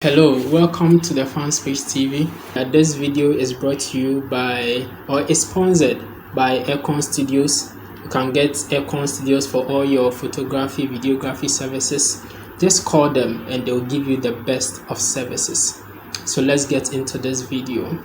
Hello, welcome to the Fanspace TV. This video is brought to you by or is sponsored by Aircon Studios. You can get Aircon Studios for all your photography, videography services. Just call them and they'll give you the best of services. So let's get into this video.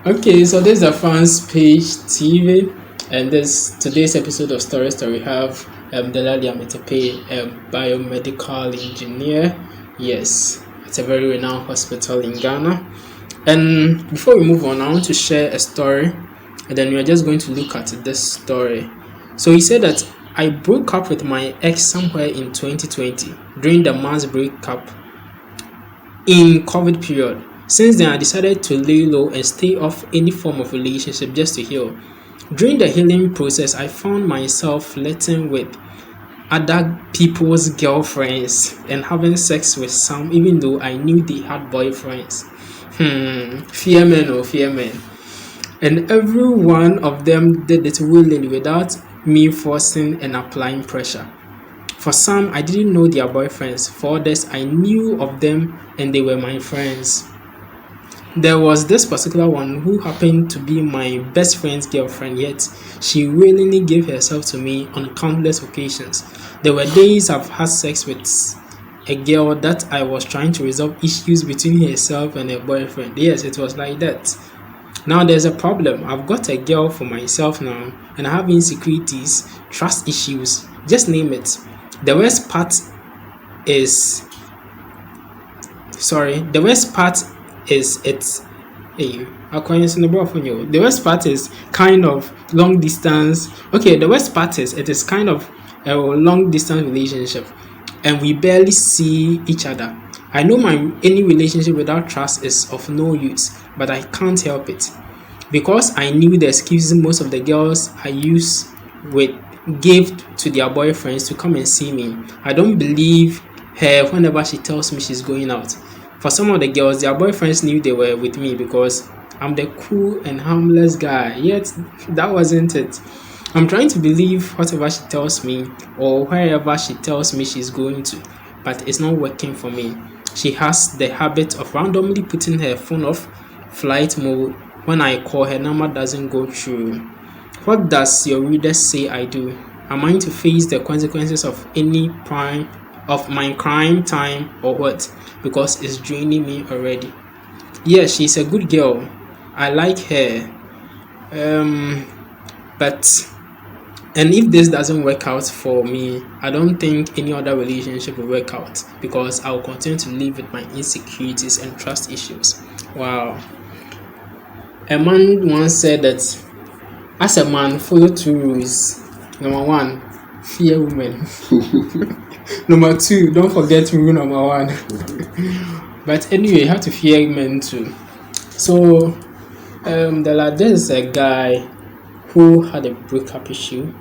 Okay, so this is the Fanspace TV, and today's episode of Story we have Delali Ametepe, a biomedical engineer. Yes, it's a very renowned hospital in Ghana. And before we move on, I want to share a story, and then we are just going to look at this story. So he said that I broke up with my ex somewhere in 2020 during the mass breakup in COVID period. Since then, I decided to lay low and stay off any form of relationship just to heal. During the healing process, I found myself flirting with other people's girlfriends and having sex with some, even though I knew they had boyfriends. Fear men, oh fear men. And every one of them did it willingly without me forcing and applying pressure. For some, I didn't know their boyfriends. For others, I knew of them and they were my friends. There was this particular one who happened to be my best friend's girlfriend, yet she willingly gave herself to me on countless occasions. There were days I've had sex with a girl that I was trying to resolve issues between herself and her boyfriend. Yes, it was like that. Now there's a problem. I've got a girl for myself now, and I have insecurities, trust issues, just name it. The worst part is the worst part is kind of long distance. Okay, the worst part is it is kind of a long distance relationship and we barely see each other. I know any relationship without trust is of no use, but I can't help it because I knew the excuses most of the girls I use gave to their boyfriends to come and see me. I don't believe her whenever she tells me she's going out. For some of the girls, their boyfriends knew they were with me because I'm the cool and harmless guy. Yet, that wasn't it. I'm trying to believe whatever she tells me or wherever she tells me she's going to, but it's not working for me. She has the habit of randomly putting her phone off flight mode when I call. Her number doesn't go through. What does your readers say I do? Am I to face the consequences of my crime time or what? Because it's draining me already. Yeah, she's a good girl. I like her. And if this doesn't work out for me, I don't think any other relationship will work out because I'll continue to live with my insecurities and trust issues. Wow. A man once said that as a man, follow two rules. Number one, fear women. Number two, don't forget rule number one. But anyway, you have to fear men too. So, there's a guy who had a breakup issue,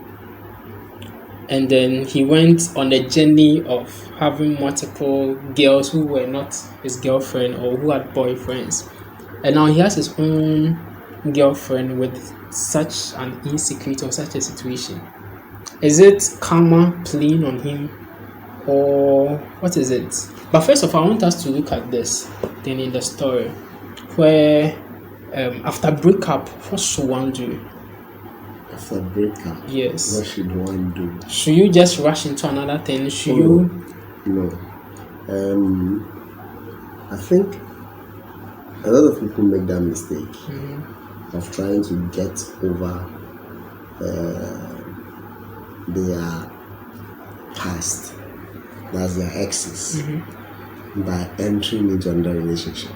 and then he went on a journey of having multiple girls who were not his girlfriend or who had boyfriends, and now he has his own girlfriend with such an insecurity or such a situation. Is it karma playing on him? Or what is it? But first of all, I want us to look at this thing in the story where after breakup, what should one do? After breakup, yes, what should one do? Should you just rush into another thing? No. I think a lot of people make that mistake of trying to get over their past. That's their exes, by entering into another relationship.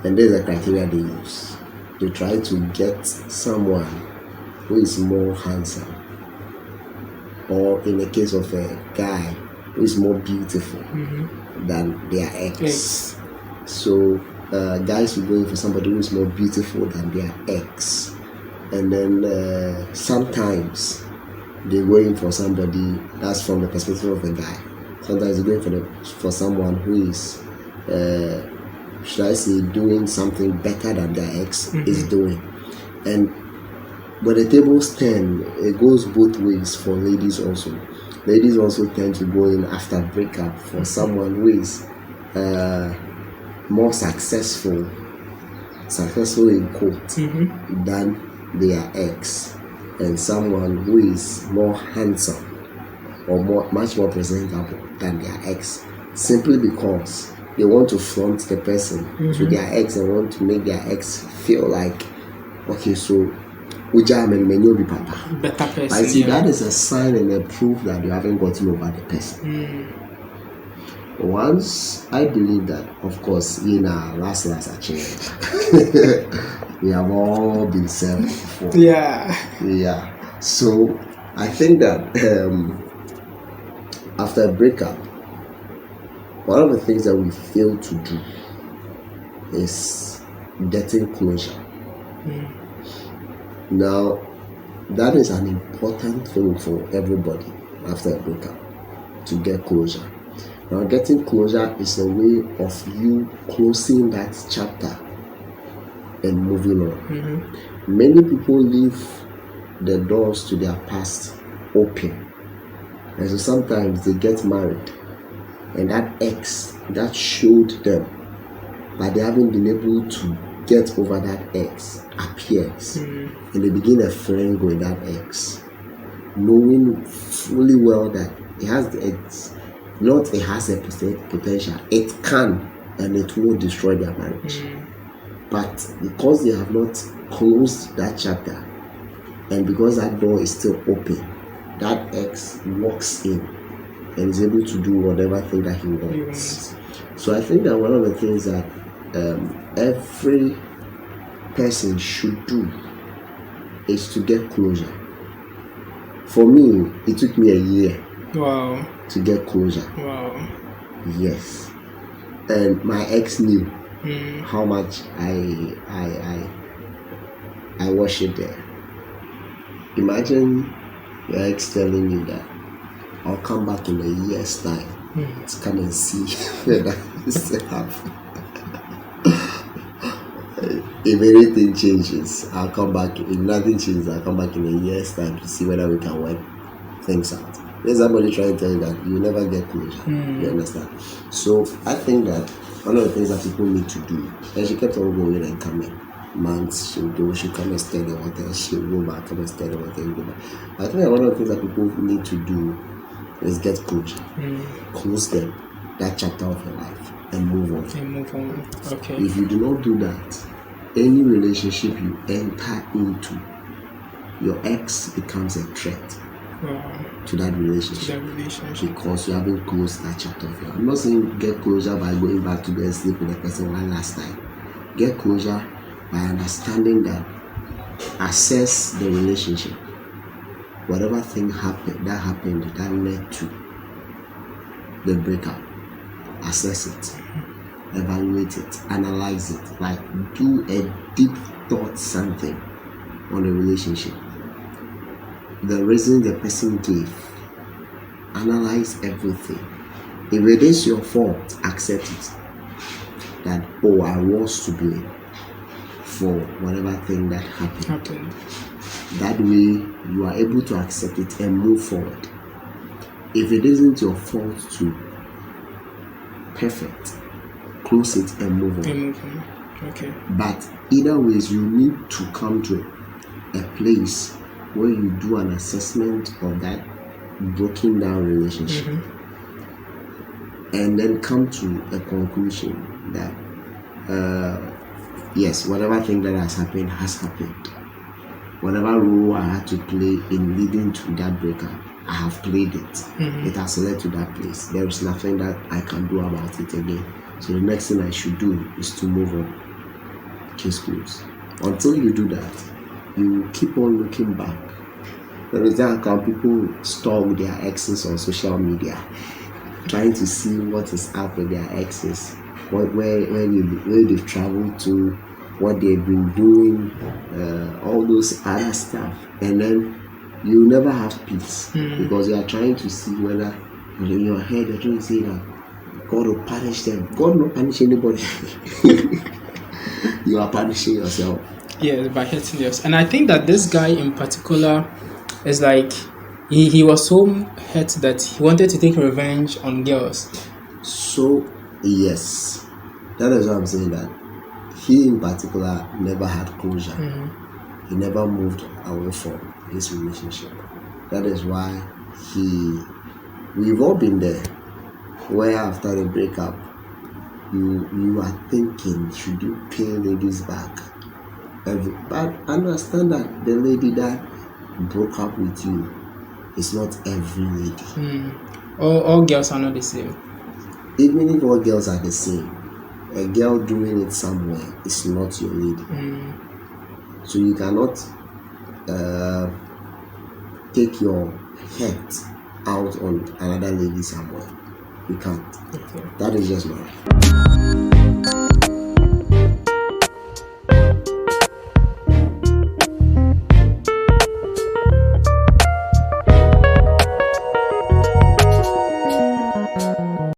And there's a criteria they use. They try to get someone who is more handsome, or in the case of a guy who is more beautiful than their ex. So guys will go in for somebody who is more beautiful than their ex, and then sometimes they go in for somebody that's from the perspective of the guy. Sometimes they're going for someone who is should I say, doing something better than their ex is doing. And when the tables turn, it goes both ways for ladies also. Ladies also tend to go in after breakup for someone who is more successful in quote, than their ex, and someone who is more handsome or much more presentable than their ex, simply because they want to flaunt the person to their ex and want to make their ex feel like, okay, so better person. I see that is a sign and a proof that you haven't gotten over the person. Once I believe that, of course, last a change. We have all been served before. Yeah. So I think that after a breakup, one of the things that we fail to do is getting closure. Now, that is an important thing for everybody after a breakup, to get closure. Now, getting closure is a way of you closing that chapter and moving on. Many people leave the doors to their past open, and so sometimes they get married, and that ex that showed them that they haven't been able to get over that ex appears, and they begin a friend with that ex, knowing fully well that it has the ex. Not it has a potential, it can, and it will destroy their marriage. But because they have not closed that chapter, and because that door is still open, that ex walks in and is able to do whatever thing that he wants. So I think that one of the things that every person should do is to get closure. For me, it took me a year. Wow. To get closure. Wow. Yes. And my ex knew how much I worship there. Imagine your ex telling you that I'll come back in a year's time to come and see whether you still have. If anything changes, I'll come back. If nothing changes, I'll come back in a year's time to see whether we can work things out. There's somebody trying to tell you that you never get closure. You understand? So I think that one of the things that people need to do, and she kept on going and coming. Months she'll go, she'll come and stay the water, she'll go back, come and stay the water, and go back. I think that one of the things that people need to do is get closure. Close them, that chapter of your life, and move on. Okay. If you do not do that, any relationship you enter into, your ex becomes a threat. To that relationship, because you haven't closed that chapter of your life. I'm not saying get closure by going back to bed and sleep with the person one last time. Get closure by understanding that, assess the relationship. Whatever thing happened that led to the breakup, assess it, evaluate it, analyze it, like do a deep thought something on the relationship. The reason the person gave, analyze everything. If it is your fault, accept it. That, I was to blame for whatever thing that happened. That way, you are able to accept it and move forward. If it isn't your fault to, perfect, close it and move on. Okay. But either ways, you need to come to a place where you do an assessment of that broken down relationship, and then come to a conclusion that yes, whatever thing that has happened. Whatever role I had to play in leading to that breakup, I have played it. It has led to that place. There is nothing that I can do about it again. So the next thing I should do is to move on. Case closed. Until you do that, you keep on looking back. There is that how people stalk their exes on social media, trying to see what is up with their exes, where they've traveled to, what they've been doing, all those other stuff, and then you never have peace because you are trying to see whether in your head you're trying to say that God will punish them. God will not punish anybody. You are punishing yourself. Yeah, by hurting yourself. And I think that this guy in particular is like he was so hurt that he wanted to take revenge on girls. So yes, that is why I'm saying that he in particular never had closure. He never moved away from his relationship. That is why we've all been there, where after a breakup you are thinking, should you pay ladies back? But understand that the lady that broke up with you is not every lady. All girls are not the same. Even if all girls are the same, a girl doing it somewhere is not your lady. So you cannot take your head out on another lady somewhere. You can't. Okay. That is just not right.